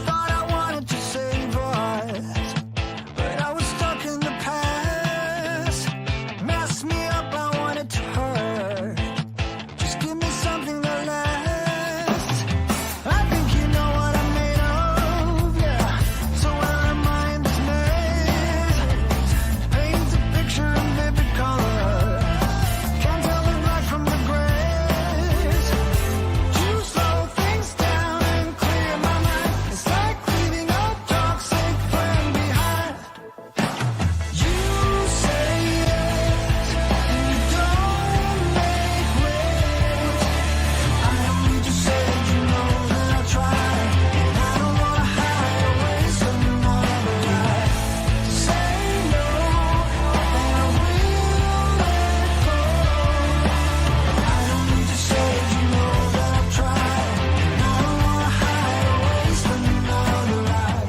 thought I wanted to save us, but I was stuck in the past. Messed me up, I wanted to hurt. Just give me something that lasts. I think you know what I'm made of, yeah. So when our mind is made, paint a picture in vivid color. Can't tell the black from the grays. You slow things down and clear my mind. It's like leaving a toxic friend behind. You say yes, and you don't make waves. I don't need to say you know that I'll try. And I don't wanna hide or waste another life. To say no, and I will let go. I don't need to say you know that I'll try. And I don't wanna hide or waste another life.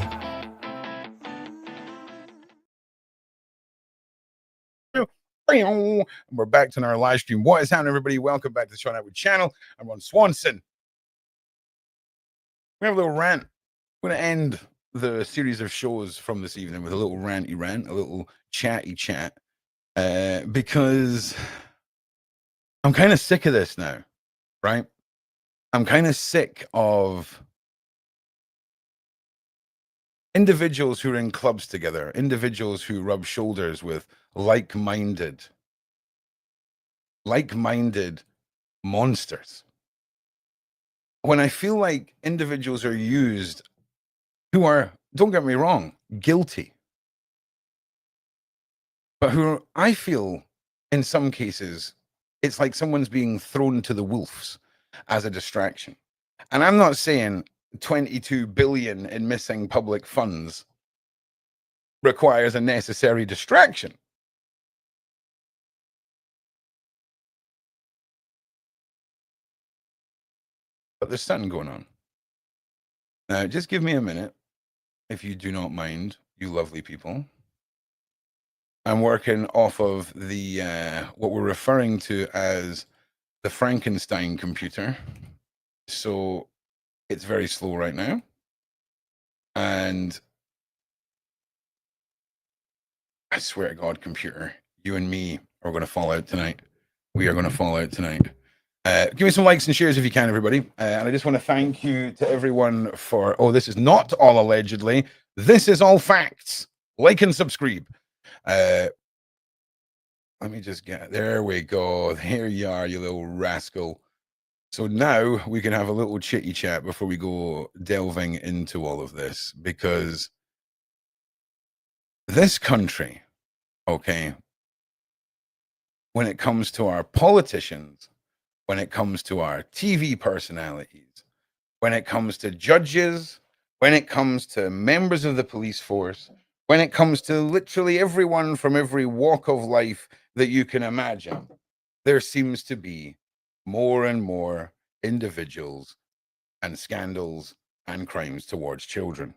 We're back to our live stream. What is happening, everybody? Welcome back to the Sean Atwood channel. I'm on Swanson. We have a little rant. We're going to end the series of shows from this evening with a little ranty rant, a little chatty chat, because I'm kind of sick of this now, right? I'm kind of sick of individuals who are in clubs together, individuals who rub shoulders with like-minded monsters. When I feel like individuals are used who are, don't get me wrong, guilty, but who I feel in some cases, it's like someone's being thrown to the wolves as a distraction. And I'm not saying 22 billion in missing public funds requires a necessary distraction. But there's something going on. Now, just give me a minute, if you do not mind, you lovely people. I'm working off of the what we're referring to as the Frankenstein computer. So it's very slow right now. And I swear to God, computer, you and me are going to fall out tonight. We are going to fall out tonight. Give me some likes and shares if you can, everybody. And I just want to thank you to everyone for, oh, this is not all allegedly. This is all facts. Like and subscribe. Let me just get, there we go. Here you are, you little rascal. So now we can have a little chitty chat before we go delving into all of this, because this country, okay, when it comes to our politicians, when it comes to our TV personalities, when it comes to judges, when it comes to members of the police force, when it comes to literally everyone from every walk of life that you can imagine, there seems to be more and more individuals and scandals and crimes towards children.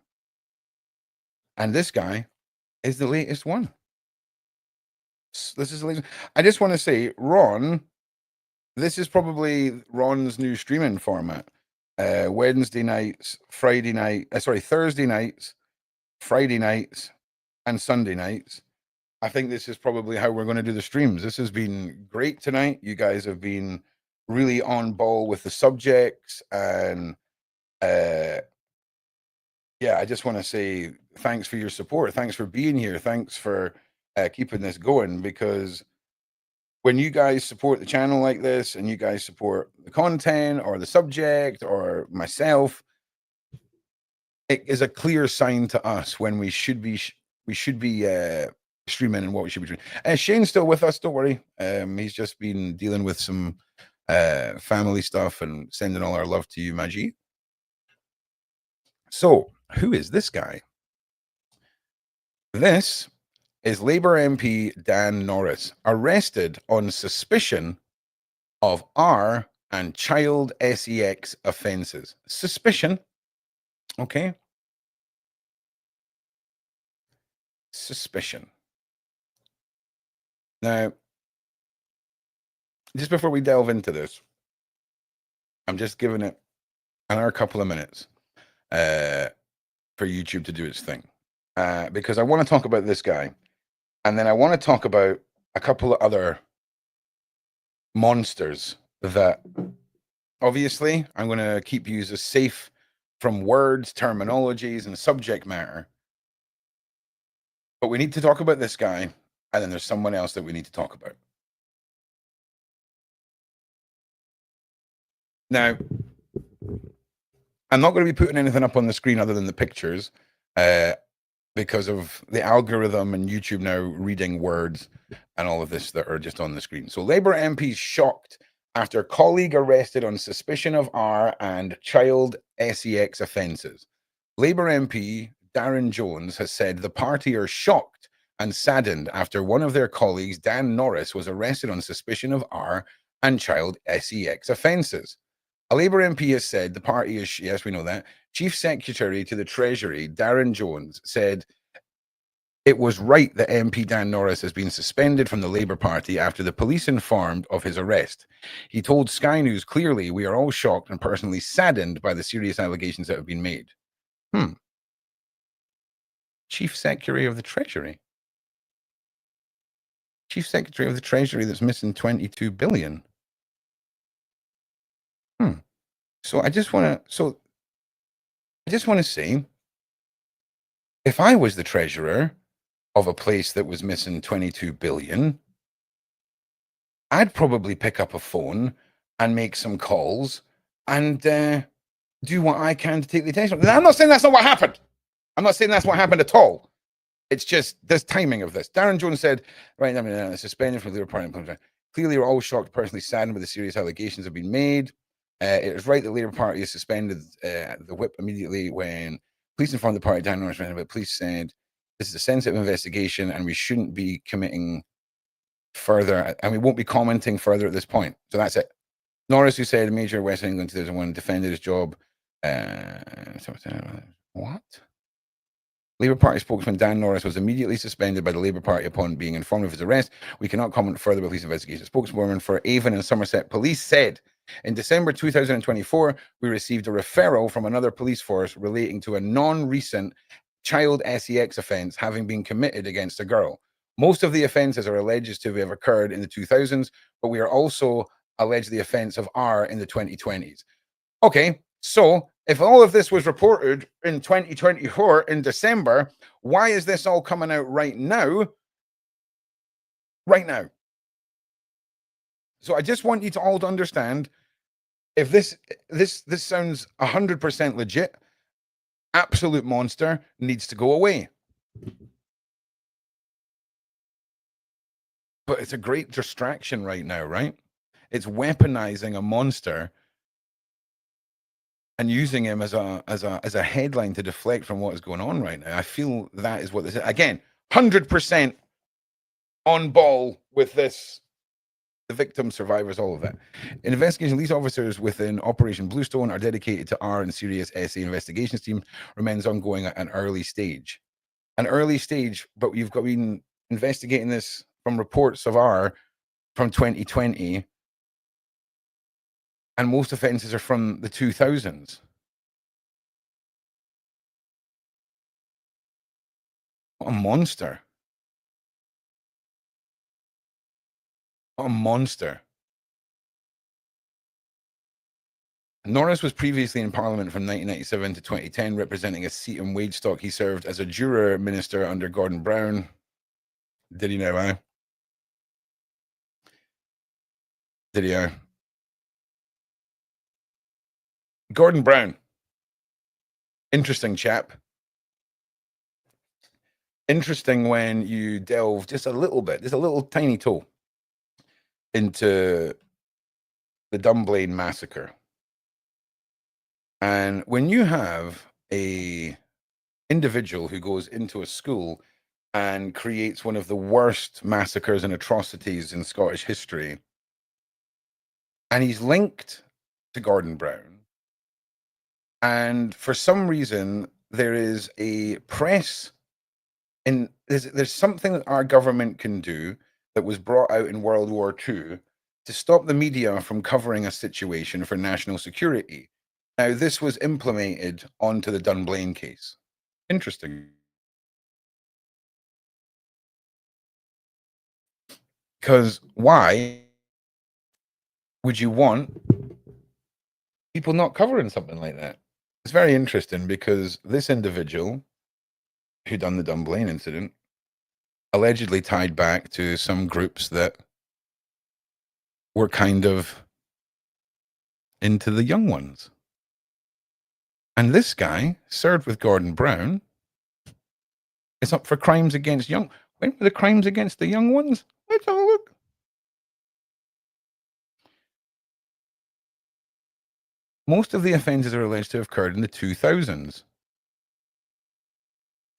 And this guy is the latest one. This is the latest. I just want to say, Ron, this is probably Ron's new streaming format. Wednesday nights, Thursday nights, Friday nights, and Sunday nights. I think this is probably how we're going to do the streams. This has been great tonight. You guys have been really on ball with the subjects, and yeah, I just want to say thanks for your support. Thanks for being here. Thanks for keeping this going, because when you guys support the channel like this, and you guys support the content or the subject or myself, it is a clear sign to us when we should be streaming and what we should be doing. Shane's still with us, don't worry. He's just been dealing with some family stuff and sending all our love to you, Maji. So, who is this guy? This is Labour MP Dan Norris, arrested on suspicion of R and child sex offences. Suspicion, okay? Suspicion. Now, just before we delve into this, I'm just giving it another couple of minutes for YouTube to do its thing, because I want to talk about this guy, and then I want to talk about a couple of other monsters that obviously I'm going to keep you as safe from words, terminologies, and subject matter. But we need to talk about this guy, and then there's someone else that we need to talk about. Now, I'm not going to be putting anything up on the screen other than the pictures, because of the algorithm and YouTube now reading words and all of this that are just on the screen. So Labour MPs shocked after colleague arrested on suspicion of R and child sex offences. Labour MP Darren Jones has said the party are shocked and saddened after one of their colleagues, Dan Norris, was arrested on suspicion of R and child sex offences. A Labour MP has said the party is, yes, we know that. Chief Secretary to the Treasury, Darren Jones, said it was right that MP Dan Norris has been suspended from the Labour Party after the police informed of his arrest. He told Sky News, clearly, we are all shocked and personally saddened by the serious allegations that have been made. Chief Secretary of the Treasury. Chief Secretary of the Treasury that's missing 22 billion. So I just want to say, if I was the treasurer of a place that was missing 22 billion, I'd probably pick up a phone and make some calls and do what I can to take the attention. Now, I'm not saying that's not what happened. I'm not saying that's what happened at all. It's just this timing of this. Darren Jones said, right, I mean, suspended from the Labour Party. Clearly, we're all shocked, personally saddened by the serious allegations have been made. It is right that the Labour Party has suspended the whip immediately when police informed the party, Dan Norris, but police said this is a sensitive investigation and we shouldn't be committing further, and we won't be commenting further at this point. So that's it. Norris, who said Major West England 2001, defended his job. What? Labour Party spokesman Dan Norris was immediately suspended by the Labour Party upon being informed of his arrest. We cannot comment further about police investigation. Spokeswoman for Avon and Somerset Police said, in December 2024, we received a referral from another police force relating to a non-recent child sex offence having been committed against a girl. Most of the offences are alleged to have occurred in the 2000s, but we are also alleged the offence of R in the 2020s. Okay, so if all of this was reported in 2024 in December, why is this all coming out right now? Right now. So I just want you to all to understand, if this sounds 100% legit, absolute monster needs to go away. But it's a great distraction right now, right? It's weaponizing a monster and using him as a headline to deflect from what is going on right now. I feel that is what this is. Again, 100% on ball with this. The victims, survivors, all of that. In investigation, these officers within Operation Bluestone are dedicated to R and serious SA investigations team remains ongoing at an early stage. An early stage, but you've got been investigating this from reports of R from 2020, and most offences are from the 2000s. What a monster. What a monster. Norris was previously in Parliament from 1997 to 2010, representing a seat in Wagestock. He served as a juror minister under Gordon Brown. Did he now, eh? Did he, Gordon Brown. Interesting chap. Interesting when you delve just a little bit, just a little tiny toe into the Dunblane massacre. And when you have a individual who goes into a school and creates one of the worst massacres and atrocities in Scottish history, and he's linked to Gordon Brown, and for some reason there is a press, and there's something that our government can do that was brought out in World War II to stop the media from covering a situation for national security. Now, this was implemented onto the Dunblane case. Interesting. Because why would you want people not covering something like that? It's very interesting because this individual who done the Dunblane incident allegedly tied back to some groups that were kind of into the young ones. And this guy served with Gordon Brown is up for crimes against young. When were the crimes against the young ones? Let's have a look. Most of the offences are alleged to have occurred in the 2000s.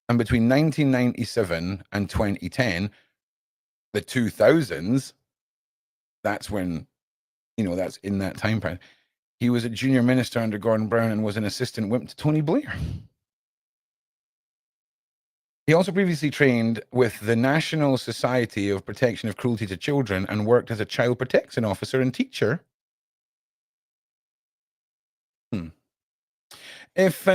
And between 1997 and 2010, the 2000s, that's when, that's in that time period. He was a junior minister under Gordon Brown and was an assistant whip to Tony Blair. He also previously trained with the National Society of Protection of Cruelty to Children and worked as a child protection officer and teacher. If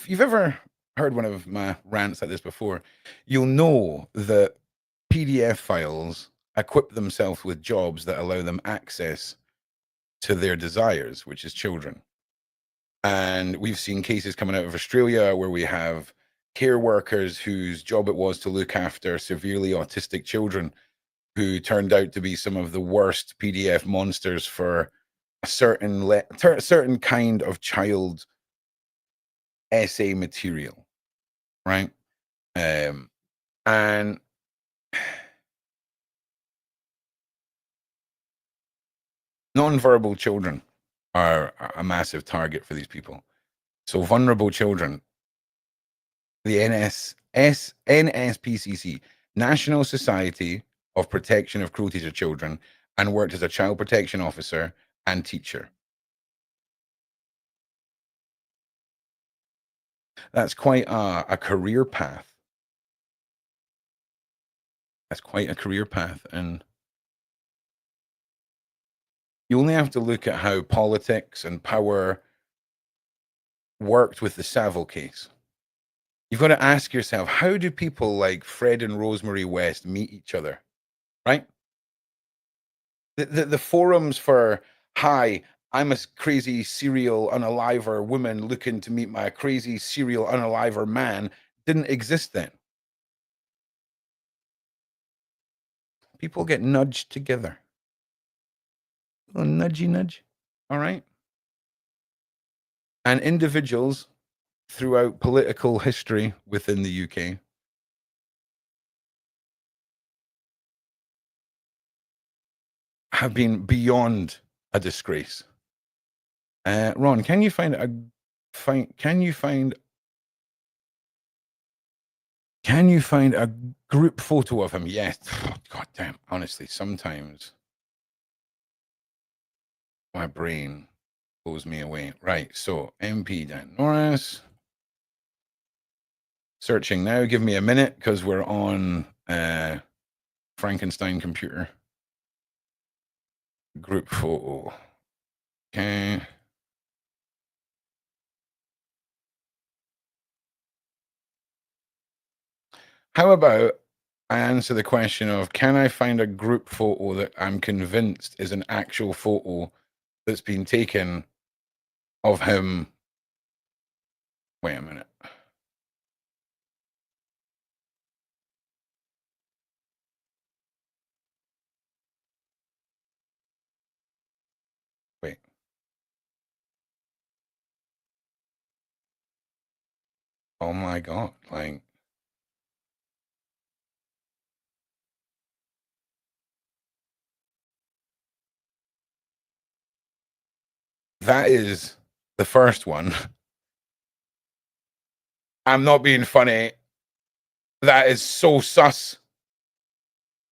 you've ever heard one of my rants like this before, you'll know that PDF files equip themselves with jobs that allow them access to their desires, which is children. And we've seen cases coming out of Australia where we have care workers whose job it was to look after severely autistic children who turned out to be some of the worst PDF monsters for a certain kind of child essay material, right? And nonverbal children are a massive target for these people. So vulnerable children, the NSPCC, National Society of Protection of Cruelty to Children, and worked as a child protection officer and teacher. That's quite a career path. That's quite a career path. And you only have to look at how politics and power worked with the Savile case. You've got to ask yourself, how do people like Fred and Rosemary West meet each other, right? The forums for, hi, I'm a crazy serial unaliver woman looking to meet my crazy serial unaliver man didn't exist then. People get nudged together. A little nudgy nudge. All right. And individuals throughout political history within the UK have been beyond a disgrace. Ron, can you find a group photo of him? Yes. Oh, God damn. Honestly, sometimes my brain blows me away. Right. So MP Dan Norris. Searching now. Give me a minute because we're on Frankenstein computer. Group photo. Okay. How about I answer the question of, can I find a group photo that I'm convinced is an actual photo that's been taken of him? Wait a minute. Wait. Oh my God. Like, that is the first one. I'm not being funny. That is so sus.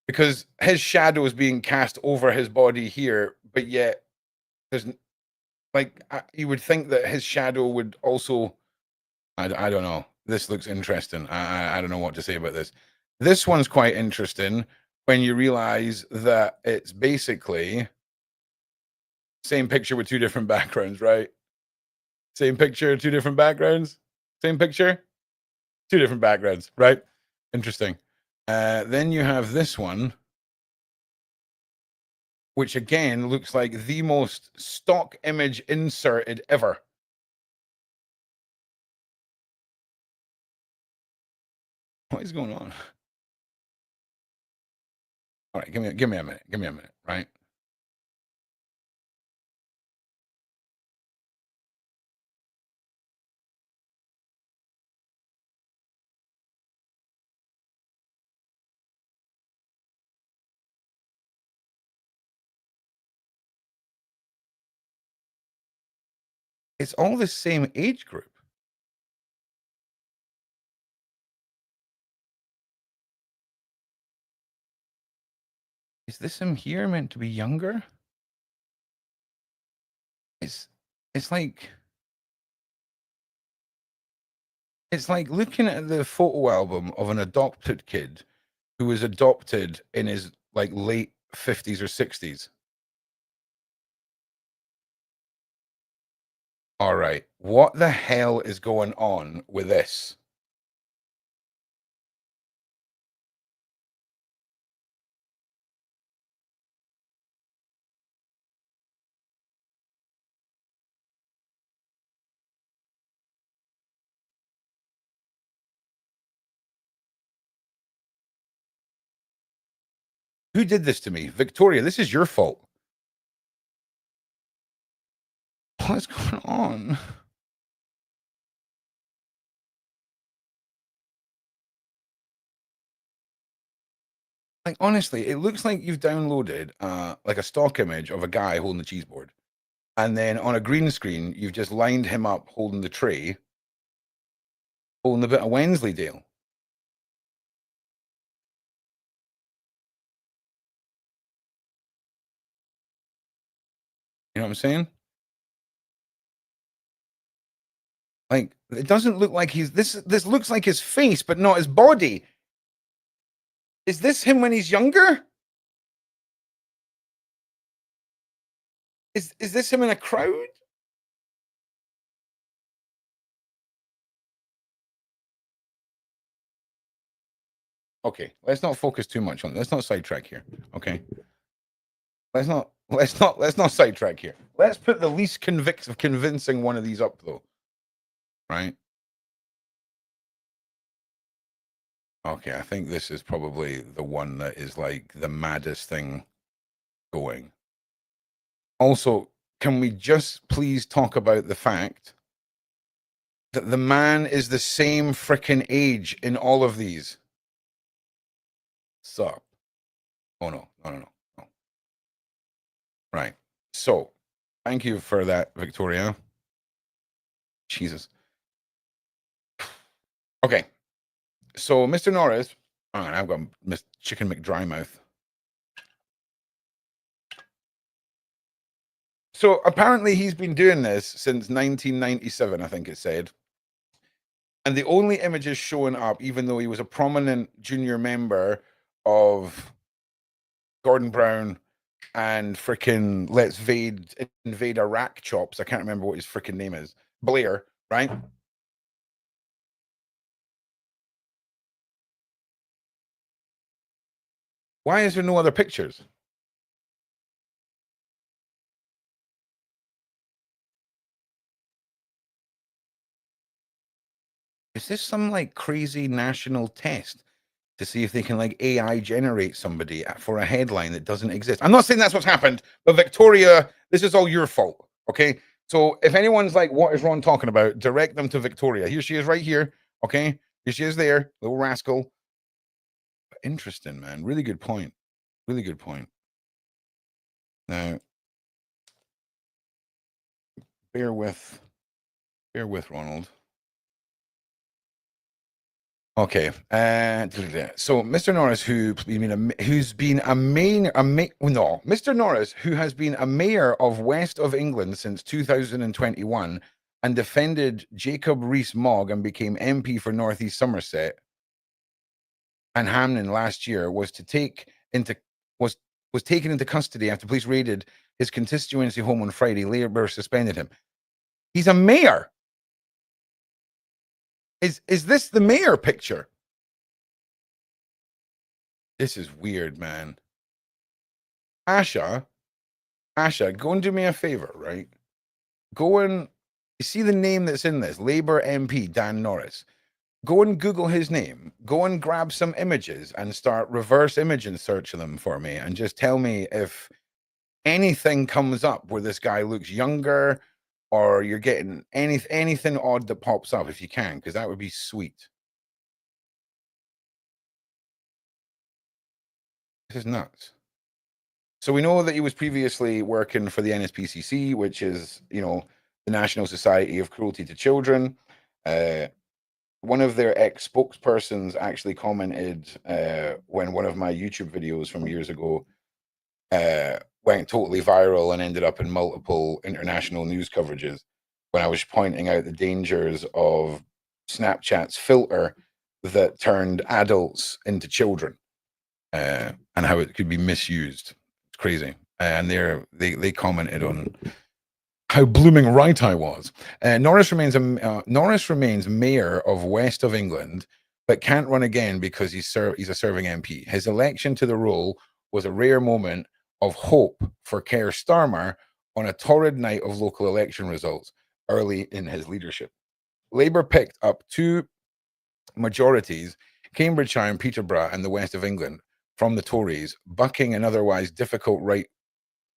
Because his shadow is being cast over his body here, but yet there's like, you would think that his shadow would also, I don't know. This looks interesting. I don't know what to say about this. This one's quite interesting. when you realize that it's basically same picture with two different backgrounds, right? Same picture, two different backgrounds. Same picture, two different backgrounds, right? Interesting. Then you have this one, which again looks like the most stock image inserted ever. What is going on? All right, give me a minute. Give me a minute, right? It's all the same age group. Is this him here meant to be younger? It's it's like looking at the photo album of an adopted kid who was adopted in his like late 50s or 60s. All right, what the hell is going on with this? Who did this to me? Victoria, this is your fault. What's going on? Like honestly, it looks like you've downloaded like a stock image of a guy holding the cheese board. And then on a green screen, you've just lined him up holding the tray, holding a bit of Wensleydale. You know what I'm saying? Like it doesn't look like he's this looks like his face, but not his body. Is this him when he's younger? Is this him in a crowd? Okay, let's not focus too much on it. Let's not sidetrack here. Okay. Let's not sidetrack here. Let's put the least convincing one of these up though. Right? Okay, I think this is probably the one that is like the maddest thing going. Also, can we just please talk about the fact that the man is the same freaking age in all of these? Sup? Oh no. Right. So, thank you for that, Victoria. Jesus. Okay. So, Mr. Norris, oh, and I've got Miss Chicken McDrymouth. So, apparently, he's been doing this since 1997, I think it said. And the only images showing up, even though he was a prominent junior member of Gordon Brown and freaking Let's invade Iraq chops. I can't remember what his freaking name is. Blair, right? Why is there no other pictures? Is this some like crazy national test to see if they can like AI generate somebody for a headline that doesn't exist? I'm not saying that's what's happened, but Victoria, this is all your fault. Okay. So if anyone's like, what is Ron talking about? Direct them to Victoria. Here she is right here. Okay. Here she is there, little rascal. Interesting, man. Really good point. Really good point. Now, bear with Ronald. Okay. So Mr. Norris, Mr. Norris, who has been a mayor of West of England since 2021 and defended Jacob Rees-Mogg and became MP for North East Somerset and Hamden last year, was to take into was was taken into custody after police raided his constituency home on Friday. Labour suspended him. He's a mayor. Is this the mayor picture? This is weird, man. Asha, go and do me a favor, right? Go and you see the name that's in this Labour MP Dan Norris. Go and Google his name. Go and grab some images and start reverse image and searching them for me, and just tell me if anything comes up where this guy looks younger, or you're getting anything odd that pops up, if you can, because that would be sweet. This is nuts. So we know that he was previously working for the NSPCC, which is, the National Society of Cruelty to Children. One of their ex-spokespersons actually commented when one of my YouTube videos from years ago went totally viral and ended up in multiple international news coverages, when I was pointing out the dangers of Snapchat's filter that turned adults into children, and how it could be misused. It's crazy. And they commented on how blooming right I was. Norris remains mayor of West of England, but can't run again because he's a serving MP. His election to the role was a rare moment of hope for Keir Starmer on a torrid night of local election results early in his leadership. Labour picked up two majorities, Cambridgeshire and Peterborough and the West of England, from the Tories, bucking an otherwise difficult right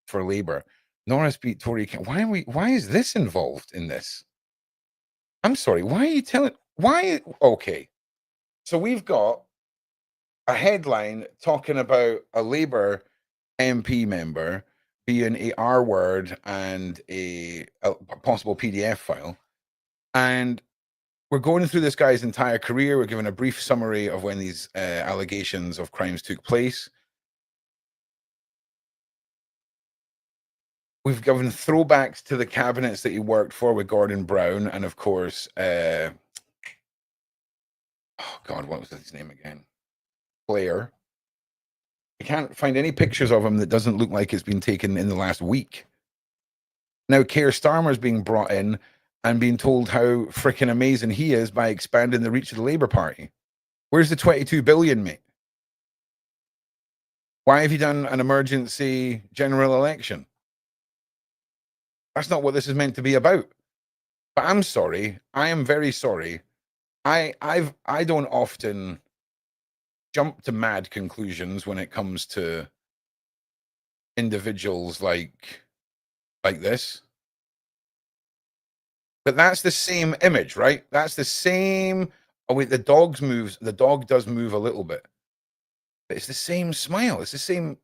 for Labour. Norris beat Tory. Why is this involved in this? I'm sorry. Why are you telling? Why? Okay. So we've got a headline talking about a Labour MP member being a R word and a possible PDF file. And we're going through this guy's entire career. We're giving a brief summary of when these allegations of crimes took place. We've given throwbacks to the cabinets that he worked for with Gordon Brown, and of course, oh God, what was his name again? Blair. I can't find any pictures of him that doesn't look like it's been taken in the last week. Now, Keir Starmer's being brought in and being told how freaking amazing he is by expanding the reach of the Labour Party. Where's the 22 billion, mate? Why have you done an emergency general election? That's not what this is meant to be about. But I'm sorry. I am very sorry. I don't often jump to mad conclusions when it comes to individuals like this. But that's the same image, right? That's the same. Oh wait, the dog does move a little bit. But it's the same smile. It's the same.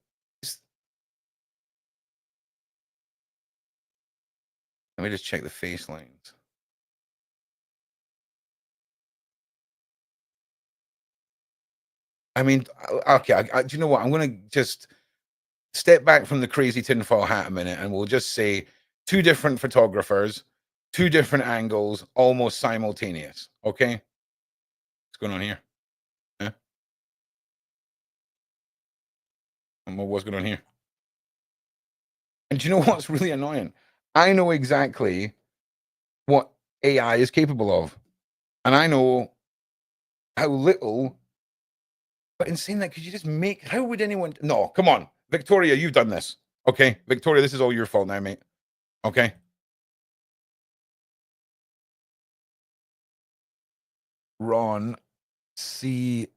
Let me just check the face lines. I mean, okay. Do you know what? I'm going to just step back from the crazy tinfoil hat a minute, and we'll just say two different photographers, two different angles, almost simultaneous. Okay, what's going on here? Huh? What's going on here? And do you know what's really annoying? I know exactly what AI is capable of, and I know how little. But in saying that, could you just make? How would anyone? No, come on, Victoria, you've done this. Okay, Victoria, this is all your fault now, mate. Okay. Ron, see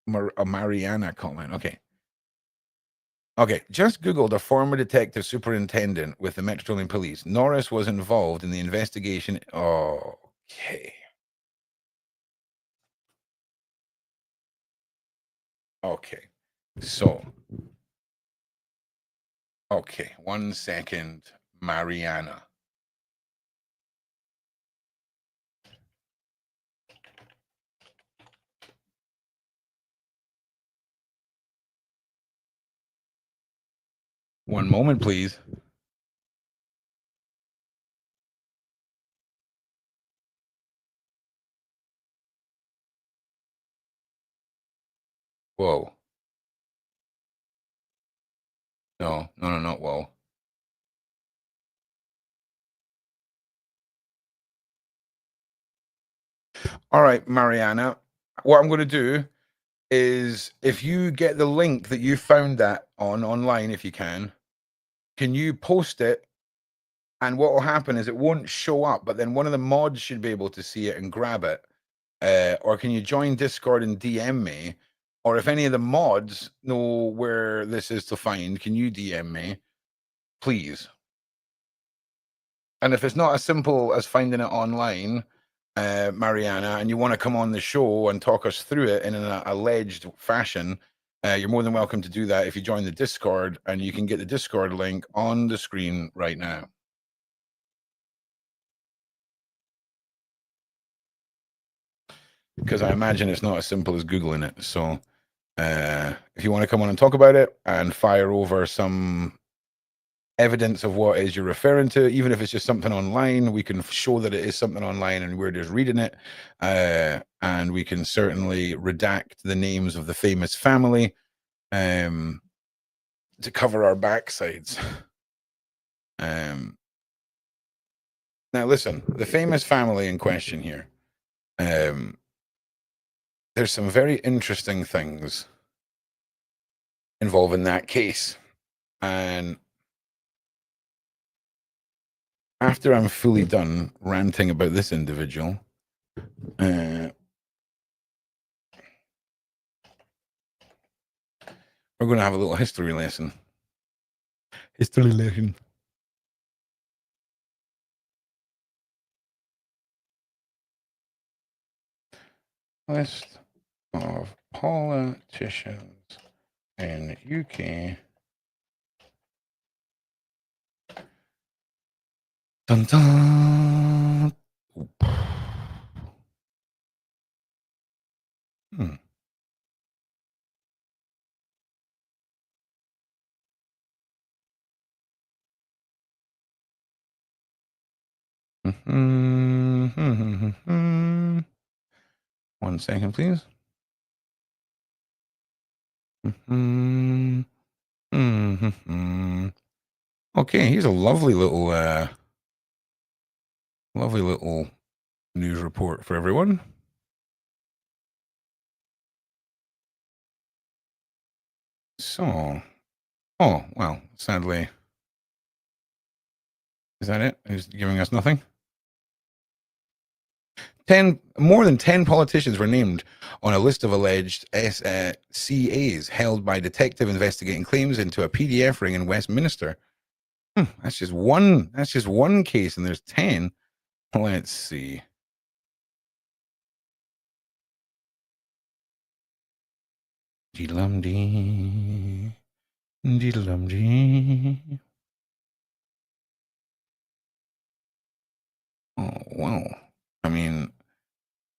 a Mariana comment. Okay. Okay, just Googled a former detective superintendent with the Metropolitan Police. Norris was involved in the investigation. Okay. Okay. So, okay, 1 second. Mariana. One moment, please. Whoa. No, no, no, not well. All right, Mariana. What I'm going to do is if you get the link that you found that on online, if you can you post it? And what will happen is it won't show up, but then one of the mods should be able to see it and grab it. Or can you join Discord and DM me? Or if any of the mods know where this is to find, can you DM me, please? And if it's not as simple as finding it online, Mariana, and you want to come on the show and talk us through it in an alleged fashion, you're more than welcome to do that if you join the Discord, and you can get the Discord link on the screen right now. Because I imagine it's not as simple as Googling it. So if you want to come on and talk about it and fire over some evidence of what it is you're referring to, even if it's just something online, we can show that it is something online and we're just reading it. And we can certainly redact the names of the famous family to cover our backsides. Now, listen, the famous family in question here. There's some very interesting things involving that case. And after I'm fully done ranting about this individual, we're going to have a little history lesson. History lesson. List of politicians in UK. Dun dun. Hmm. Mm-hmm. 1 second, please. Okay, here's a lovely little news report for everyone. So, oh well, sadly, is that it? He's giving us nothing. More than 10 politicians were named on a list of alleged CAs held by detective investigating claims into a PDF ring in Westminster. That's just one. That's just one case, and there's 10. Let's see. Dee-dum-dee. Dee-dum-dee. Oh, wow. I mean,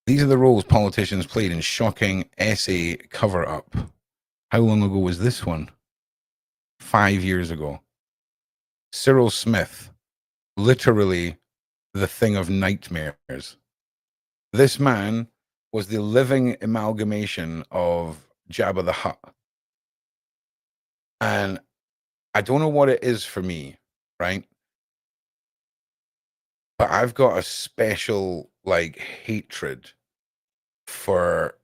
these are the roles politicians played in shocking essay cover-up. How long ago was this one? 5 years ago. Cyril Smith, literally the thing of nightmares. This man was the living amalgamation of Jabba the Hutt. And I don't know what it is for me, right? But I've got a special like hatred for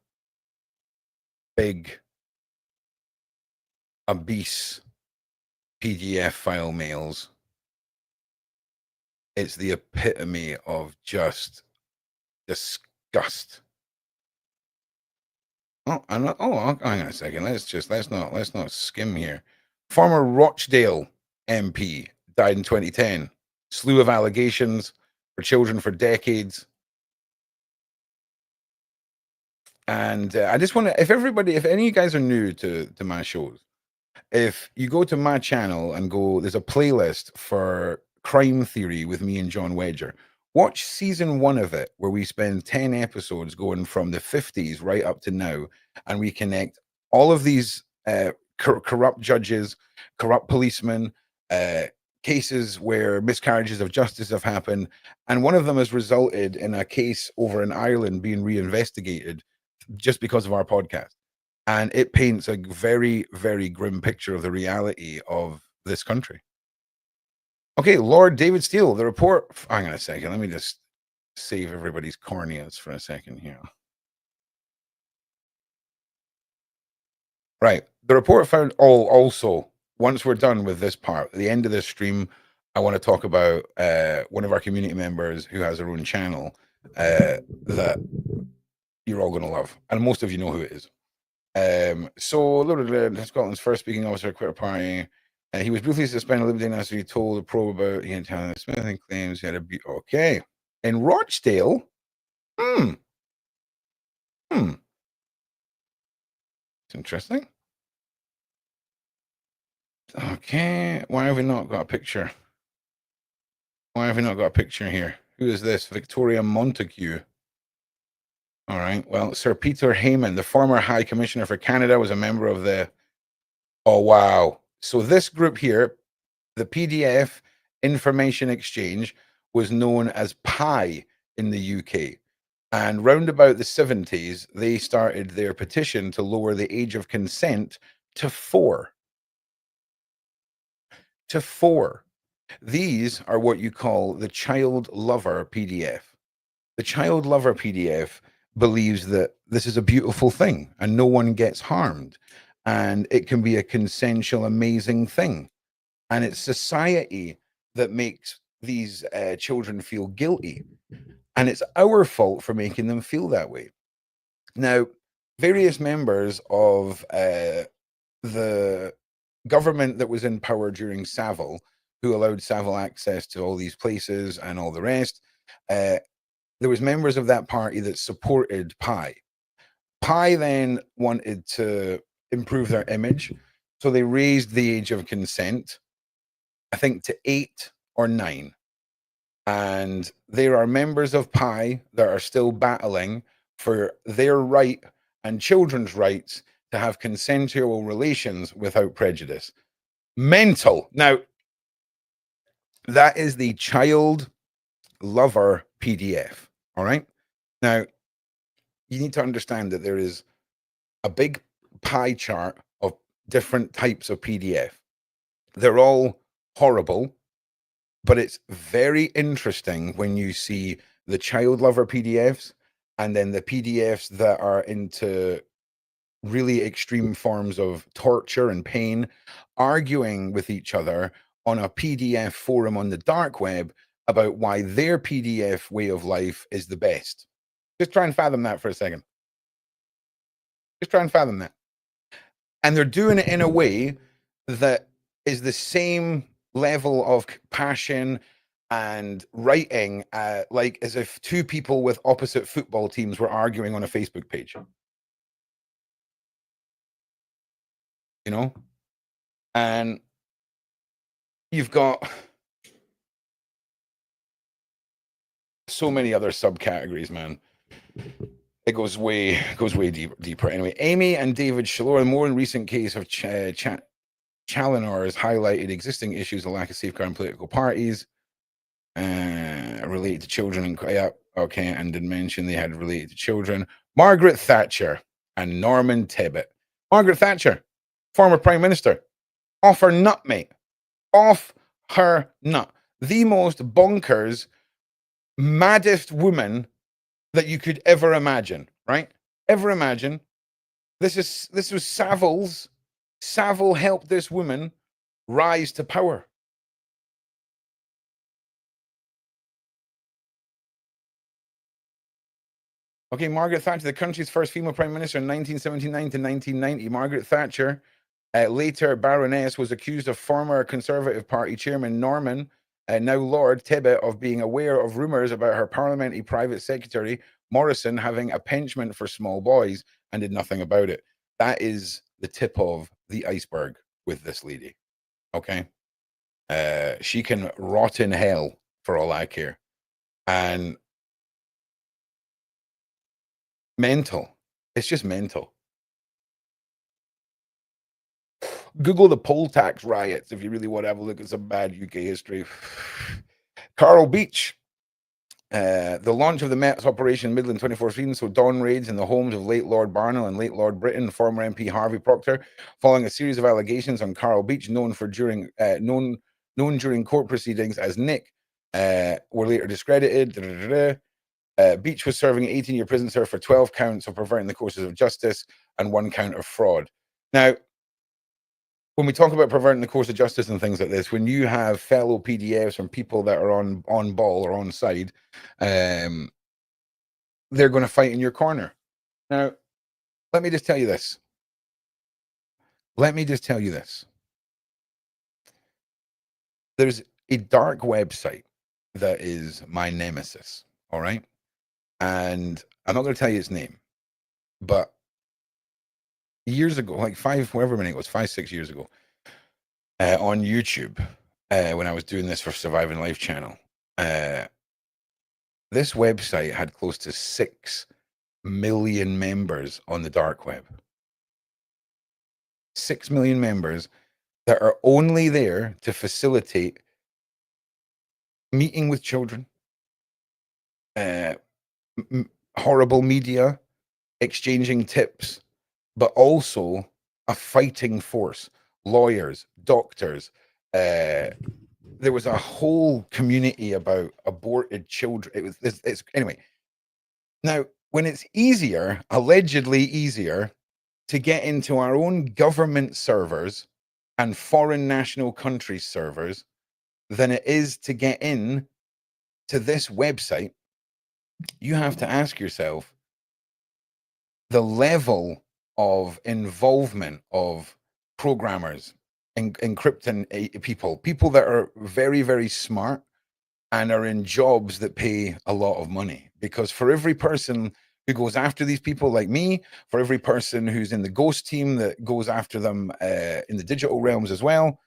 big obese PDF file mails. It's the epitome of just disgust. Oh, hang on a second. Let's not skim here. Former Rochdale MP died in 2010. Slew of allegations for children for decades. And I just want to, if any of you guys are new to my shows, if you go to my channel and there's a playlist for Crime Theory with me and John Wedger. Watch season 1 of it, where we spend 10 episodes going from the 50s right up to now, and we connect all of these corrupt judges, corrupt policemen, cases where miscarriages of justice have happened, and one of them has resulted in a case over in Ireland being reinvestigated just because of our podcast. And it paints a very, very grim picture of the reality of this country. Okay, Lord David Steele, the report. Hang on a second. Let me just save everybody's corneas for a second here. Right. The report found also, once we're done with this part, at the end of this stream, I want to talk about one of our community members who has her own channel that you're all going to love. And most of you know who it is. So, Scotland's first speaking officer quit a party. He was briefly suspended Liberty after he told the probe about he had Helen Smith and claims he had a okay. In Rochdale, it's interesting. Okay, why have we not got a picture? Why have we not got a picture here? Who is this? Victoria Montague. All right. Well, Sir Peter Heyman, the former High Commissioner for Canada, was a member of the. Oh, wow. So this group here, the PDF Information Exchange, was known as PI in the UK. And round about the 70s, they started their petition to lower the age of consent to 4. To 4. These are what you call the child lover PDF. The child lover PDF believes that this is a beautiful thing and no one gets harmed. And it can be a consensual, amazing thing. And it's society that makes these children feel guilty. And it's our fault for making them feel that way. Now, various members of the government that was in power during Savile, who allowed Savile access to all these places and all the rest, there was members of that party that supported Pi. Pi then wanted to improve their image, so they raised the age of consent, I think, to 8 or 9. And there are members of Pi that are still battling for their right and children's rights to have consensual relations without prejudice. Mental. Now, that is the child lover PDF. All right. Now, you need to understand that there is a big pie chart of different types of PDF. They're all horrible, but it's very interesting when you see the child lover PDFs and then the PDFs that are into really extreme forms of torture and pain, arguing with each other on a PDF forum on the dark web about why their PDF way of life is the best. Just try and fathom that for a second. Just try and fathom that. And they're doing it in a way that is the same level of passion and writing, like as if two people with opposite football teams were arguing on a Facebook page. You know? And you've got so many other subcategories, man. It goes way deeper. Anyway, Amy and David Shalor, a more recent case of Chaloner has highlighted existing issues of lack of safeguarding political parties related to children. And okay, and did mention they had related to children. Margaret Thatcher and Norman Tebbit. Margaret Thatcher, former Prime Minister, off her nut, mate. Off her nut. The most bonkers, maddest woman that you could ever imagine, right? Ever imagine. This was Savile's. Savile helped this woman rise to power. Okay, Margaret Thatcher, the country's first female prime minister in 1979 to 1990. Margaret Thatcher, later Baroness, was accused of former Conservative Party chairman Norman, now Lord Tebbit, of being aware of rumours about her parliamentary private secretary Morrison having a penchant for small boys and did nothing about it. That is the tip of the iceberg with this lady. Okay. She can rot in hell for all I care. And mental. It's just mental. Google the poll tax riots if you really want to have a look at some bad UK history. Carl Beach, The launch of the Met's Operation Midland 24/7, so dawn raids in the homes of late Lord Barnell and late Lord Britton, former MP Harvey Proctor, following a series of allegations on Carl Beach, known during court proceedings as Nick, were later discredited. Beach was serving an 18-year prison term for 12 counts of perverting the courses of justice and 1 count of fraud. Now, when we talk about perverting the course of justice and things like this, when you have fellow PDFs and people that are on ball or on side, they're going to fight in your corner. Now, let me just tell you this. There's a dark website that is my nemesis, all right? And I'm not going to tell you its name, but years ago, like 6 years ago, on YouTube, when I was doing this for Surviving Life channel, this website had close to 6 million members on the dark web. 6 million members that are only there to facilitate meeting with children, horrible media, exchanging tips, but also a fighting force, lawyers, doctors. There was a whole community about aborted children. It's anyway. Now, when it's easier, allegedly easier, to get into our own government servers and foreign national countries servers than it is to get in to this website, you have to ask yourself the level of involvement of programmers, encrypting people that are very, very smart and are in jobs that pay a lot of money. Because for every person who goes after these people like me, for every person who's in the ghost team that goes after them in the digital realms as well,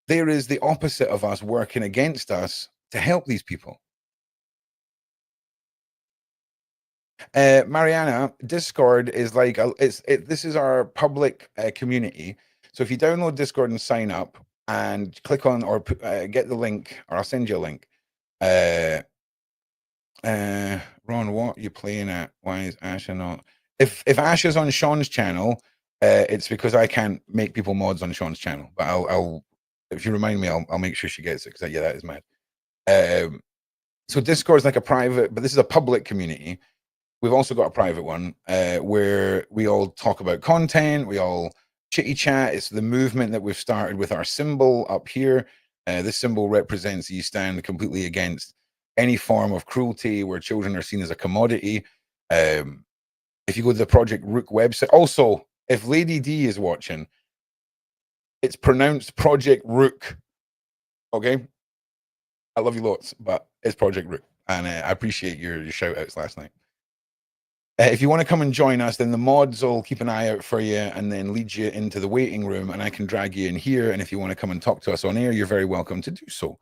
there is the opposite of us working against us to help these people. Mariana, Discord is like this is our public community. So if you download Discord and sign up and click on or get the link, or I'll send you a link. Ron, what are you playing at? Why is Asha not? If Ash is on Sean's channel, it's because I can't make people mods on Sean's channel. But I'll if you remind me, I'll make sure she gets it, because yeah, that is mad. So Discord is like a private, but this is a public community. We've also got a private one where we all talk about content. We all chitty chat. It's the movement that we've started with our symbol up here. This symbol represents you stand completely against any form of cruelty where children are seen as a commodity. If you go to the ProjectROOQ website, also, if Lady D is watching, it's pronounced ProjectROOQ. Okay? I love you lots, but it's ProjectROOQ. And I appreciate your shout outs last night. If you want to come and join us, then the mods will keep an eye out for you and then lead you into the waiting room, and I can drag you in here. And if you want to come and talk to us on air, you're very welcome to do so.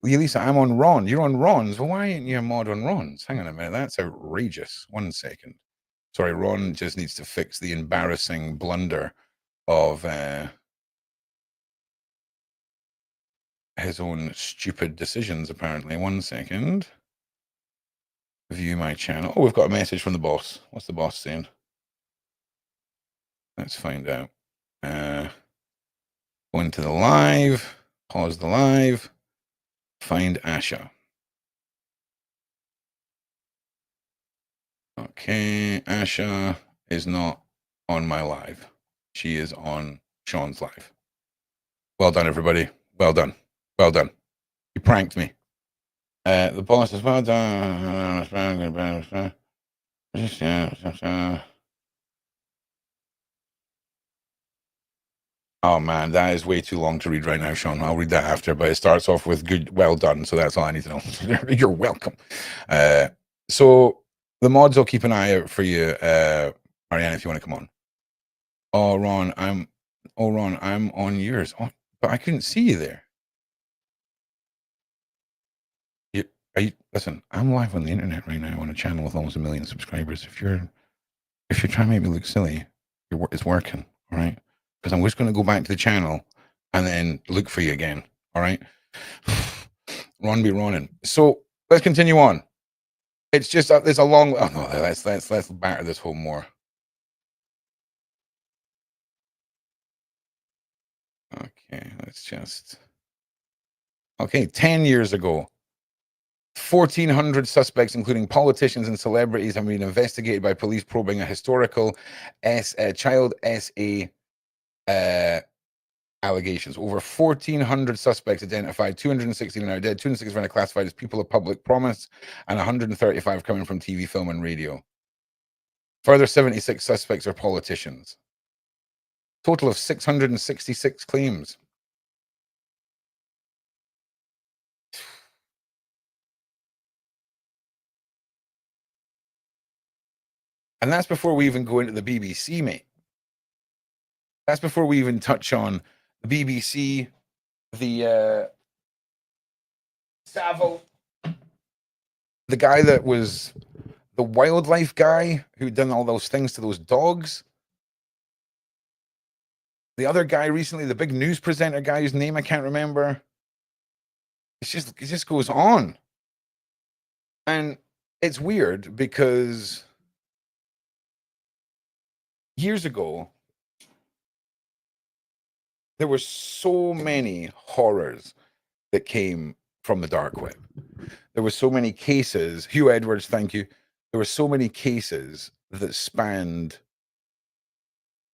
Lisa, I'm on Ron. You're on Ron's. Well, why aren't you a mod on Ron's? Hang on a minute. That's outrageous. 1 second. Sorry, Ron just needs to fix the embarrassing blunder of his own stupid decisions, apparently. 1 second. View my channel. Oh, we've got a message from the boss. What's the boss saying? Let's find out. Go into the live. Pause the live. Find Asha. Okay, Asha is not on my live. She is on Sean's live. Well done, everybody. Well done. Well done. You pranked me. The boss is well done. Oh man, that is way too long to read right now, Sean. I'll read that after, but it starts off with good, well done. So that's all I need to know. You're welcome. So the mods will keep an eye out for you, Marianne, if you want to come on. Oh, Ron, I'm on yours. Oh, but I couldn't see you there. Listen, I'm live on the internet right now on a channel with almost 1 million subscribers. If you're trying to make me look silly, it's working, all right? Because I'm just going to go back to the channel and then look for you again, all right? Ron be running. So let's continue on. It's just there's a long. Oh no, let's batter this home more. Okay, let's just. Okay, 10 years ago, 1,400 suspects, including politicians and celebrities, have been investigated by police probing a historical child SA allegations. Over 1,400 suspects identified, 260 are now dead, 265 are classified as people of public promise, and 135 coming from TV, film, and radio. Further 76 suspects are politicians. Total of 666 claims. And that's before we even go into the BBC, mate. That's before we even touch on the BBC, the Savile, the guy that was the wildlife guy who'd done all those things to those dogs. The other guy recently, the big news presenter guy whose name I can't remember. It just goes on. And it's weird because years ago, there were so many horrors that came from the dark web. There were so many cases. Hugh Edwards, thank you. There were so many cases that spanned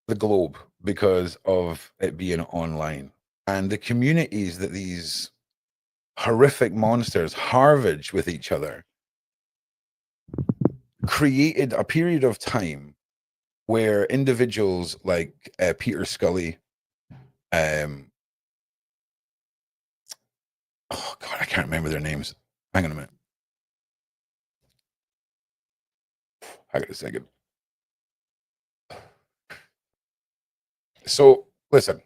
the globe because of it being online. And the communities that these horrific monsters harvaged with each other created a period of time where individuals like Peter Scully, oh God, I can't remember their names. Hang on a minute. I got a second. So listen,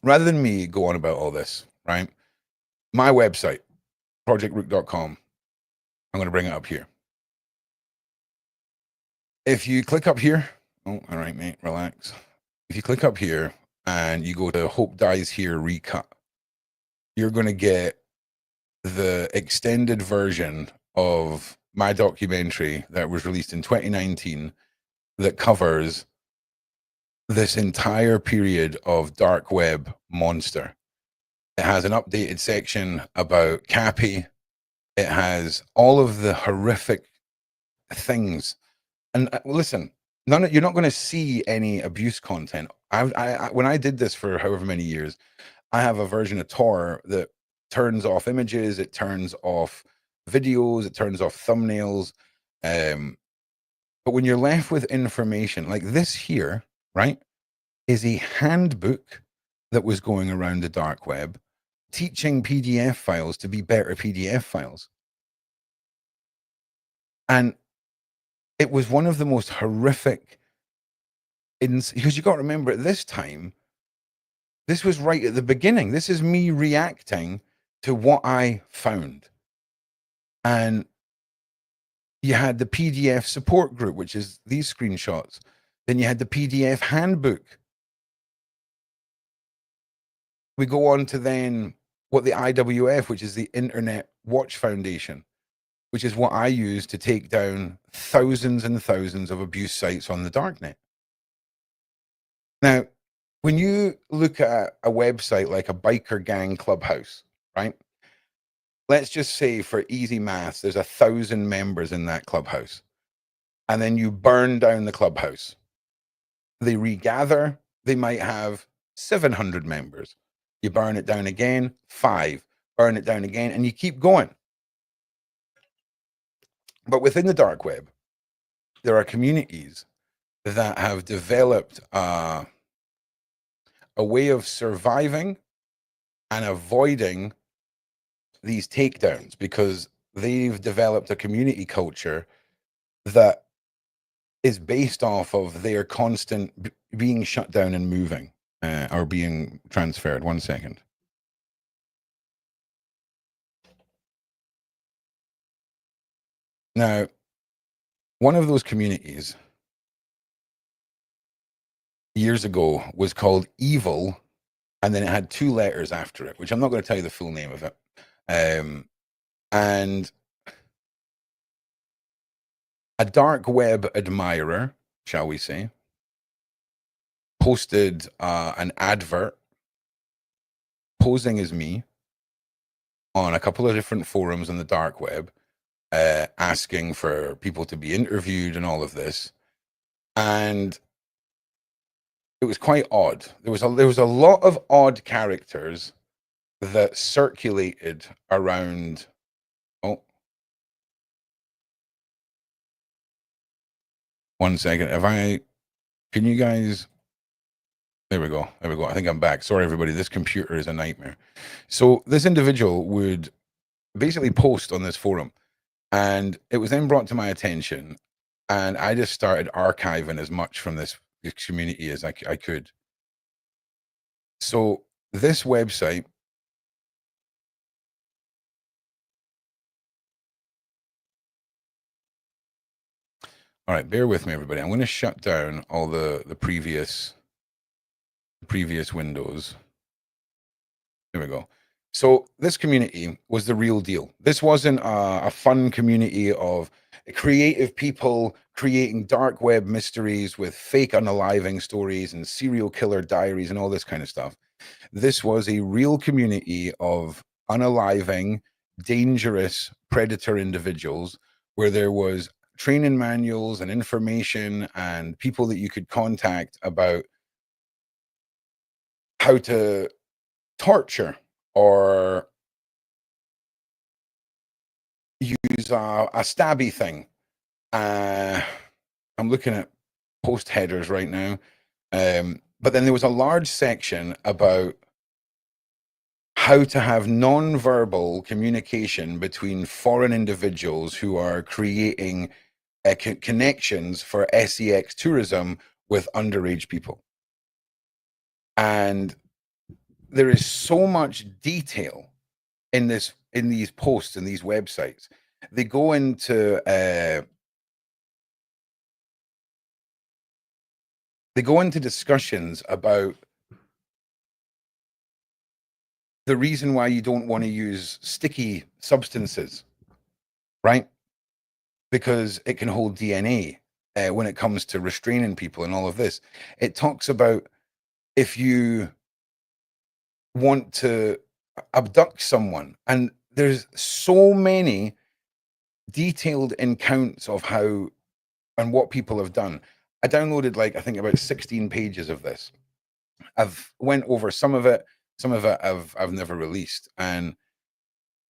rather than me go on about all this, right? My website, ProjectROOQ.com, I'm going to bring it up here. If you click up here, oh, all right, mate, relax. If you click up here and you go to Hope Dies Here Recut, you're going to get the extended version of my documentary that was released in 2019 that covers this entire period of dark web monster. It has an updated section about Cappy. It has all of the horrific things. And listen, you're not going to see any abuse content. When I did this for however many years, I have a version of Tor that turns off images, it turns off videos, it turns off thumbnails. But when you're left with information like this here, right, is a handbook that was going around the dark web teaching PDF files to be better PDF files. And it was one of the most horrific, because you got to remember at this time, this was right at the beginning. This is me reacting to what I found. And you had the PDF support group, which is these screenshots. Then you had the PDF handbook. We go on to then what the IWF, which is the Internet Watch Foundation, which is what I use to take down thousands and thousands of abuse sites on the darknet. Now, when you look at a website like a biker gang clubhouse, right? Let's just say for easy maths, there's 1,000 members in that clubhouse. And then you burn down the clubhouse. They regather, they might have 700 members. You burn it down again, 5, burn it down again, and you keep going. But within the dark web, there are communities that have developed a way of surviving and avoiding these takedowns because they've developed a community culture that is based off of their constant being shut down and moving or being transferred. 1 second. Now, one of those communities years ago was called Evil, and then it had 2 letters after it, which I'm not going to tell you the full name of it. And a dark web admirer, shall we say, posted an advert posing as me on a couple of different forums on the dark web, asking for people to be interviewed and all of this. And it was quite odd. There was a lot of odd characters that circulated around. Oh, one second. Can you guys? There we go. There we go. I think I'm back. Sorry, everybody. This computer is a nightmare. So this individual would basically post on this forum, and it was then brought to my attention, and I just started archiving as much from this community as I could. So this website, all right, bear with me, everybody. I'm going to shut down all the previous windows. There we go. So this community was the real deal. This wasn't a fun community of creative people creating dark web mysteries with fake unaliving stories and serial killer diaries and all this kind of stuff. This was a real community of unaliving, dangerous predator individuals where there was training manuals and information and people that you could contact about how to torture or use a stabby thing. I'm looking at post headers right now. But then there was a large section about how to have non-verbal communication between foreign individuals who are creating connections for sex tourism with underage people. And there is so much detail in these posts and these websites. They go into discussions about the reason why you don't want to use sticky substances, right? Because it can hold DNA when it comes to restraining people and all of this. It talks about if you want to abduct someone, and there's so many detailed accounts of how and what people have done. I downloaded I think about 16 pages of this. I've went over some of it I've never released, and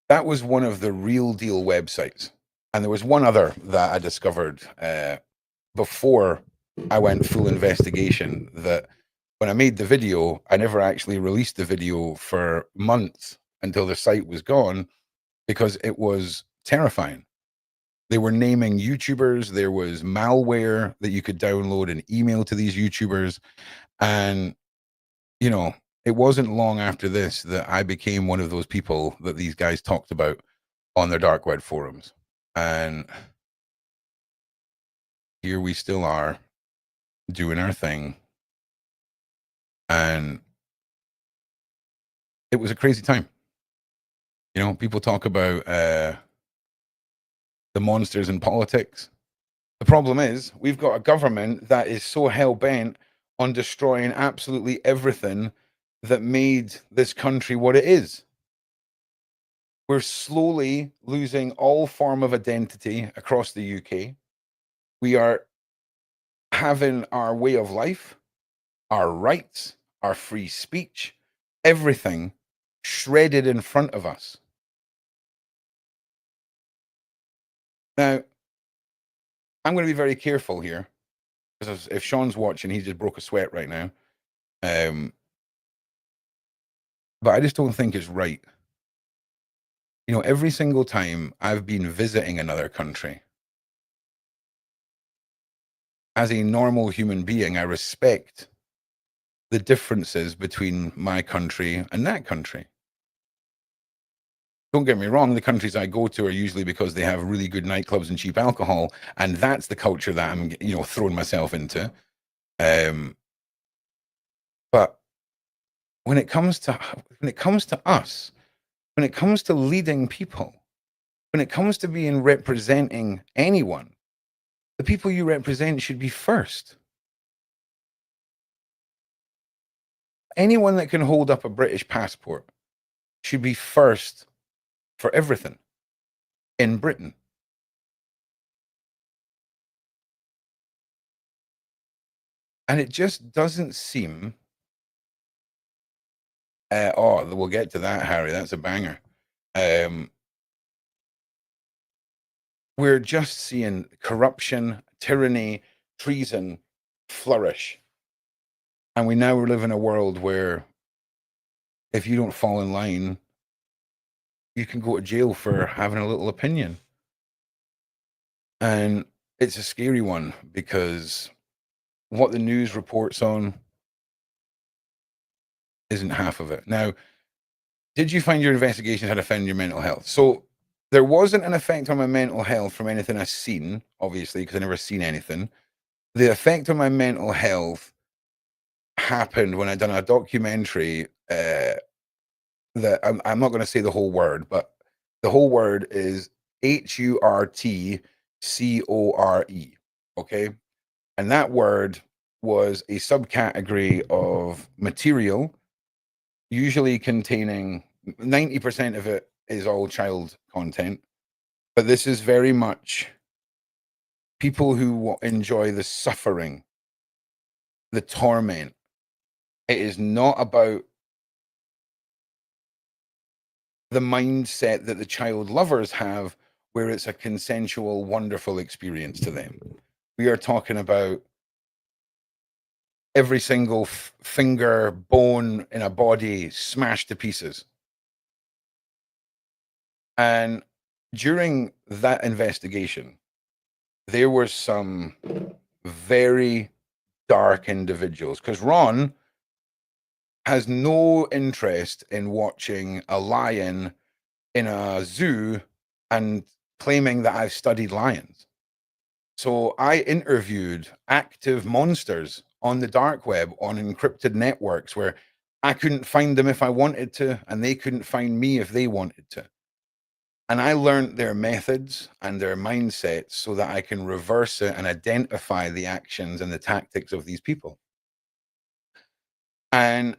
that was one of the real deal websites. And there was one other that I discovered before I went full investigation, that when I made the video, I never actually released the video for months until the site was gone, because it was terrifying. They were naming YouTubers. There was malware that you could download and email to these YouTubers. And, it wasn't long after this that I became one of those people that these guys talked about on their dark web forums. And here we still are doing our thing. And it was a crazy time. People talk about the monsters in politics. The problem is we've got a government that is so hell-bent on destroying absolutely everything that made this country what it is. We're slowly losing all form of identity across the UK. We are having our way of life, our rights, our free speech, everything shredded in front of us. Now, I'm going to be very careful here, because if Sean's watching, he just broke a sweat right now. But I just don't think it's right. Every single time I've been visiting another country, as a normal human being, I respect the differences between my country and that country. Don't get me wrong, the countries I go to are usually because they have really good nightclubs and cheap alcohol, and that's the culture that I'm, throwing myself into. But when it comes to us, when it comes to leading people, when it comes to being representing anyone, the people you represent should be first. Anyone that can hold up a British passport should be first for everything in Britain. And it just doesn't seem. We'll get to that, Harry. That's a banger. We're just seeing corruption, tyranny, treason flourish. And we now live in a world where if you don't fall in line, you can go to jail for having a little opinion. And it's a scary one because what the news reports on isn't half of it. Now, did you find your investigation had affected your mental health? So there wasn't an effect on my mental health from anything I've seen, obviously, because I've never seen anything. The effect on my mental health happened when I done a documentary that I'm not going to say the whole word, but the whole word is HURTCORE. Okay. And that word was a subcategory of material, usually containing 90% of it is all child content. But this is very much people who enjoy the suffering, the torment. It is not about the mindset that the child lovers have, where it's a consensual, wonderful experience to them. We are talking about every single finger, bone in a body smashed to pieces. And during that investigation, there were some very dark individuals because Ron has no interest in watching a lion in a zoo and claiming that I've studied lions. So I interviewed active monsters on the dark web on encrypted networks where I couldn't find them if I wanted to, and they couldn't find me if they wanted to. And I learned their methods and their mindsets so that I can reverse it and identify the actions and the tactics of these people. And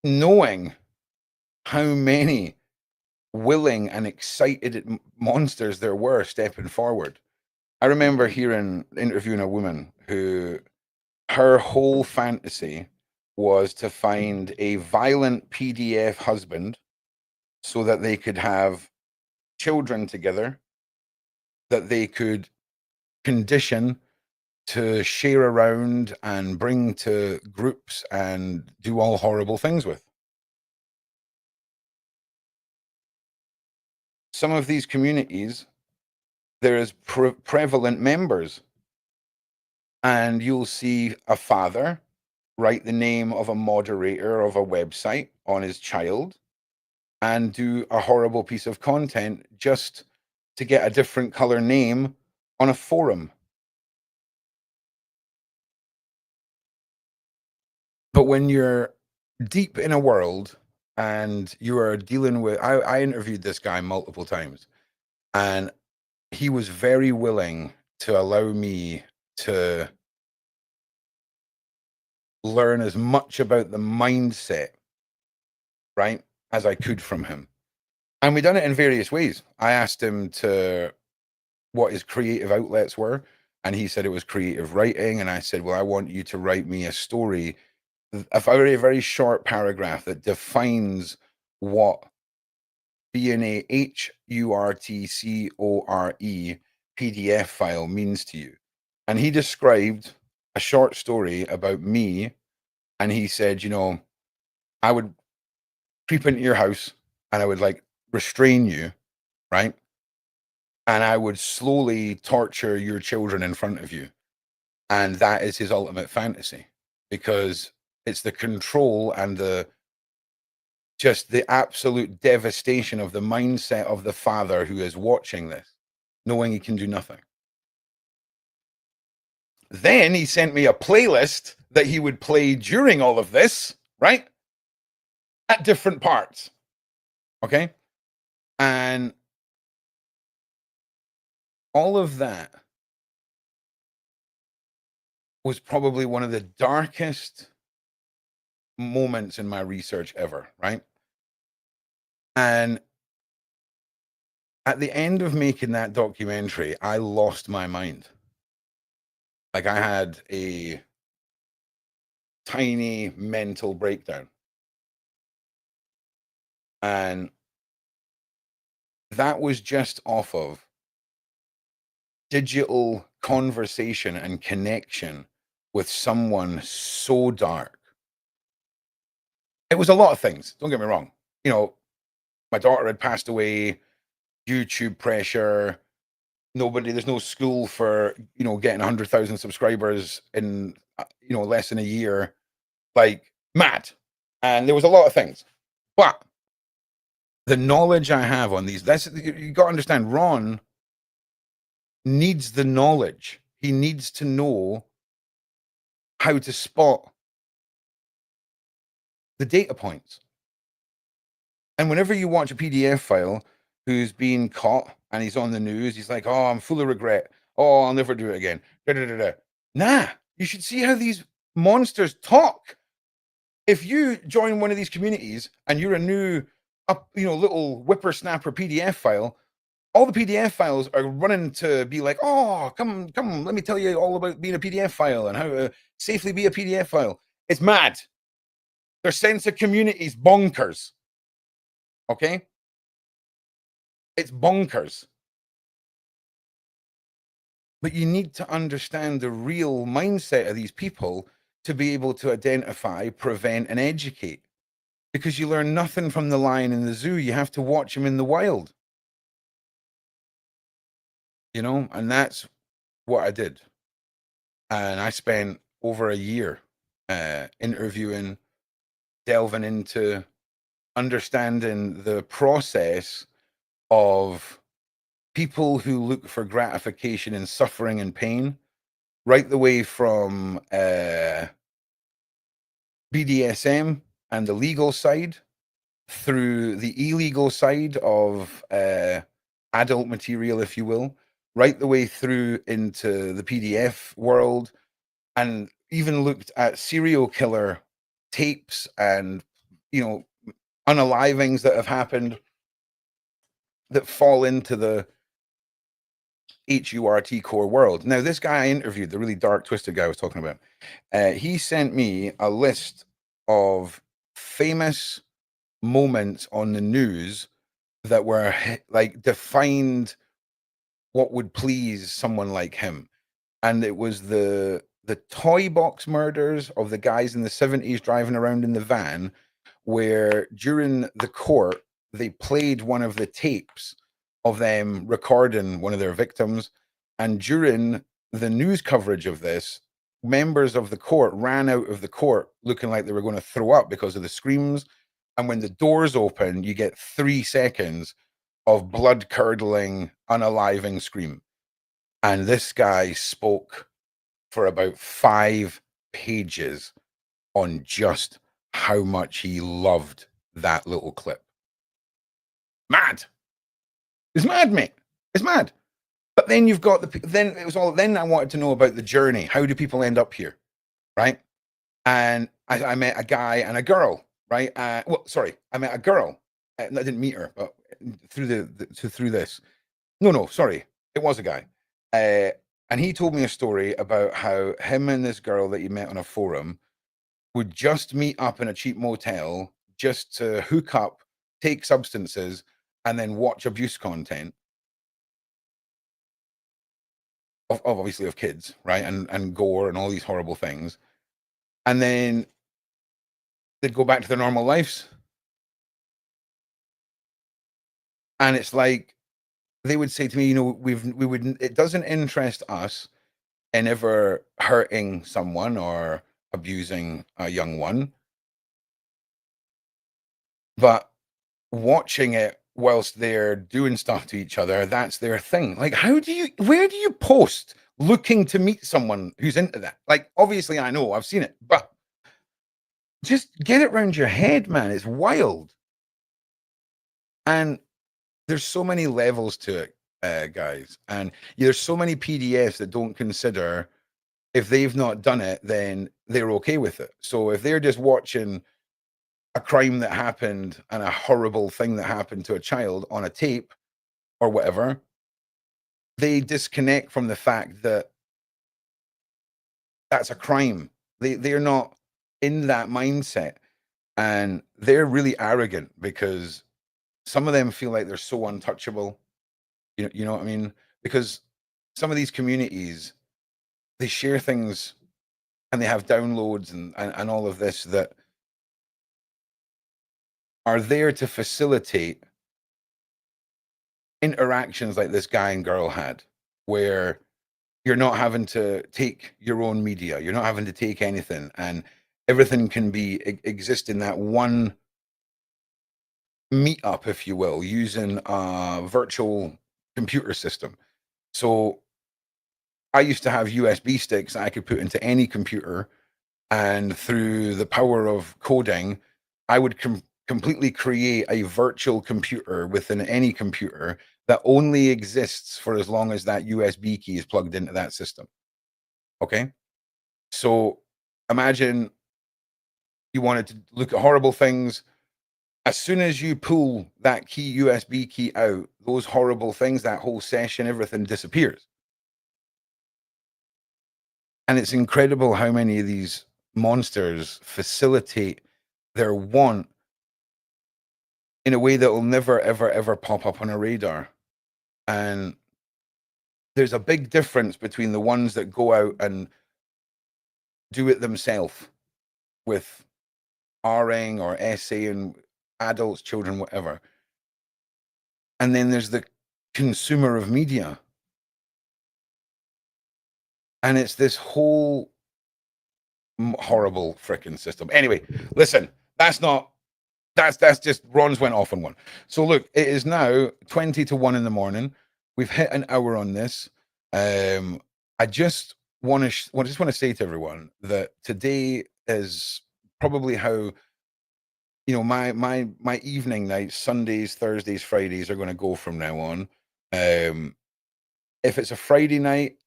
knowing how many willing and excited monsters there were stepping forward. I remember interviewing a woman who her whole fantasy was to find a violent PDF husband so that they could have children together that they could condition to share around and bring to groups and do all horrible things with. Some of these communities, there is prevalent members, and you'll see a father write the name of a moderator of a website on his child and do a horrible piece of content just to get a different color name on a forum. But when you're deep in a world and you are dealing with, I interviewed this guy multiple times, and he was very willing to allow me to learn as much about the mindset, right, as I could from him. And we done it in various ways. I asked him what his creative outlets were, and he said it was creative writing. And I said, well, I want you to write me a story, a very short paragraph that defines what being a HURTCORE PDF file means to you. And he described a short story about me, and he said, I would creep into your house and I would restrain you, right? And I would slowly torture your children in front of you. And that is his ultimate fantasy, because it's the control and the absolute devastation of the mindset of the father who is watching this, knowing he can do nothing. Then he sent me a playlist that he would play during all of this, right? at different parts. Okay. And all of that was probably one of the darkest moments in my research ever. Right. And at the end of making that documentary, I lost my mind. Like I had a tiny mental breakdown. And that was just off of digital conversation and connection with someone so dark. It was a lot of things. Don't get me wrong. You know, my daughter had passed away, YouTube pressure. There's no school for, getting 100,000 subscribers in, less than a year. Like, mad. And there was a lot of things. But the knowledge I have on these, you got to understand, Ron needs the knowledge. He needs to know how to spot the data points. And whenever you watch a PDF file who's been caught and he's on the news, he's like, oh, I'm full of regret. Oh, I'll never do it again. Da, da, da, da. Nah, you should see how these monsters talk. If you join one of these communities and you're a new, little whippersnapper PDF file, all the PDF files are running to be like, oh, come, let me tell you all about being a PDF file and how to safely be a PDF file. It's mad. Their sense of community is bonkers. Okay? It's bonkers. But you need to understand the real mindset of these people to be able to identify, prevent, and educate. Because you learn nothing from the lion in the zoo. You have to watch him in the wild. And that's what I did. And I spent over a year interviewing, delving into understanding the process of people who look for gratification in suffering and pain, right the way from BDSM and the legal side through the illegal side of adult material, if you will, right the way through into the PDF world, and even looked at serial killer tapes and, unalivings that have happened that fall into the HURT core world. Now, this guy I interviewed, the really dark, twisted guy I was talking about, he sent me a list of famous moments on the news that were like defined what would please someone like him. And it was the toy box murders of the guys in the 70s driving around in the van, where during the court they played one of the tapes of them recording one of their victims. And during the news coverage of this, members of the court ran out of the court looking like they were going to throw up because of the screams. And when the doors open, you get 3 seconds of blood curdling, unaliving scream. And this guy spoke for about 5 pages on just how much he loved that little clip. Mad. It's mad, mate. It's mad. But then you've got then I wanted to know about the journey. How do people end up here? Right. And I met a guy and a girl, right? I met a girl. I didn't meet her, but through through this. No, sorry. It was a guy. And he told me a story about how him and this girl that he met on a forum would just meet up in a cheap motel just to hook up, take substances, and then watch abuse content of obviously of kids, right? And gore and all these horrible things. And then they'd go back to their normal lives. And it's like they would say to me, it doesn't interest us in ever hurting someone or abusing a young one, but watching it whilst they're doing stuff to each other, that's their thing. Like, where do you post looking to meet someone who's into that? Like, obviously I know, I've seen it, but just get it around your head, man. It's wild. And there's so many levels to it, guys. And there's so many PDFs that don't consider if they've not done it, then they're okay with it. So if they're just watching a crime that happened and a horrible thing that happened to a child on a tape or whatever, they disconnect from the fact that that's a crime. They're not in that mindset, and they're really arrogant because some of them feel like they're so untouchable. You know what I mean? Because some of these communities, they share things and they have downloads and all of this that are there to facilitate interactions like this guy and girl had, where you're not having to take your own media, you're not having to take anything, and everything can be exist in that one meetup, if you will, using a virtual computer system. So I used to have USB sticks that I could put into any computer, and through the power of coding, I would completely create a virtual computer within any computer that only exists for as long as that USB key is plugged into that system. Okay. So imagine you wanted to look at horrible things. As soon as you pull that key, USB key out, those horrible things, that whole session, everything disappears. And it's incredible how many of these monsters facilitate their want in a way that will never, ever, ever pop up on a radar. And there's a big difference between the ones that go out and do it themselves with Ring or essaying adults, children, whatever. And then there's the consumer of media. And it's this whole horrible freaking system. Anyway, listen, that's just Ron's went off on one. So look, it is now 20 to 1 in the morning. We've hit an hour on this. I just want to say to everyone that today is probably how my evening nights, Sundays, Thursdays, Fridays are going to go from now on. If it's a Friday night,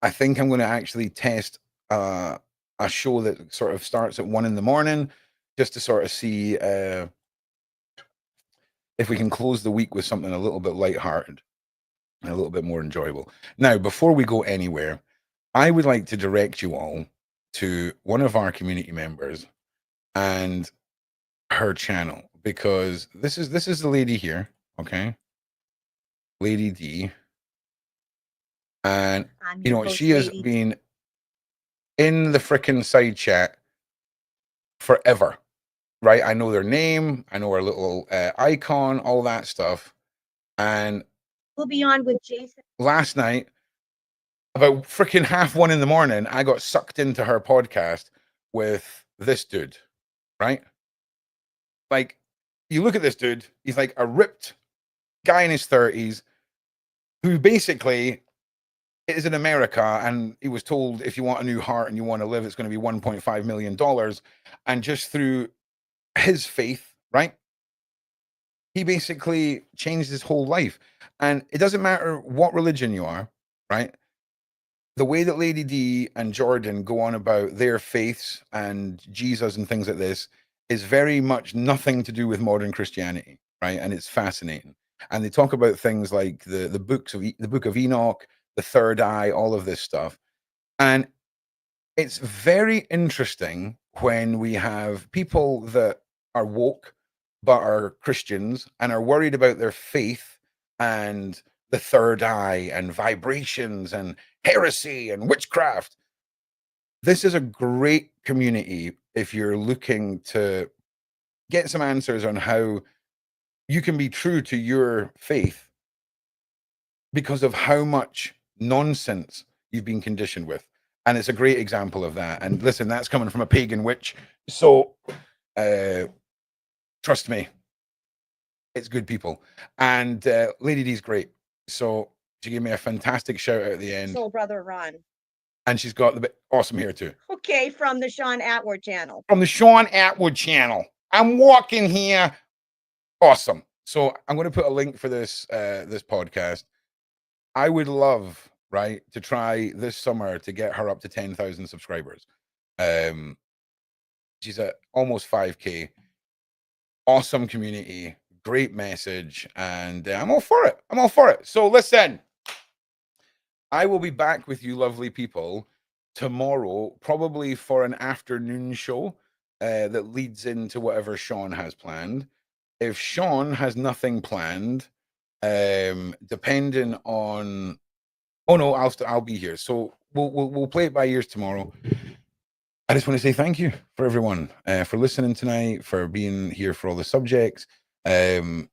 I think I'm going to actually test a show that sort of starts at 1 in the morning, just to sort of see if we can close the week with something a little bit lighthearted and a little bit more enjoyable. Now, before we go anywhere, I would like to direct you all to one of our community members and her channel, because this is the lady here, okay? Lady D. And she has been in the frickin' side chat forever, right? I know their name, I know her little icon, all that stuff. And we'll be on with Jason last night, about freaking 1:30 in the morning, I got sucked into her podcast with this dude, right? Like, you look at this dude, he's like a ripped guy in his 30s who basically is in America, and he was told, if you want a new heart and you want to live, it's going to be $1.5 million. And just through his faith, right, he basically changed his whole life. And it doesn't matter what religion you are, right? The way that Lady D and Jordan go on about their faiths and Jesus and things like this is very much nothing to do with modern Christianity, right? And it's fascinating. And they talk about things like the book of Enoch, the third eye, all of this stuff. And it's very interesting when we have people that are woke but are Christians and are worried about their faith and the third eye and vibrations and heresy and witchcraft. This is a great community if you're looking to get some answers on how you can be true to your faith because of how much nonsense you've been conditioned with. And it's a great example of that. And listen, that's coming from a pagan witch. So trust me, it's good people. And Lady D's great. So she gave me a fantastic shout out at the end. Soul Brother Ron. And she's got the awesome hair too. Okay, from the Sean Atwood channel. From the Sean Atwood channel. I'm walking here. Awesome. So I'm going to put a link for this this podcast. I would love, right, to try this summer to get her up to 10,000 subscribers. She's at almost 5K. Awesome community, great message, and I'm all for it. I'm all for it. So listen, I will be back with you lovely people tomorrow, probably for an afternoon show that leads into whatever Sean has planned. If Sean has nothing planned, depending on, oh no, I'll be here. So we'll play it by ears tomorrow. I just want to say thank you for everyone for listening tonight, for being here for all the subjects. And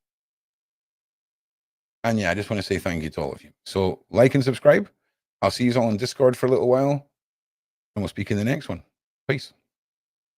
yeah, I just want to say thank you to all of you. So like and subscribe. I'll see you all on Discord for a little while, and we'll speak in the next one. Peace.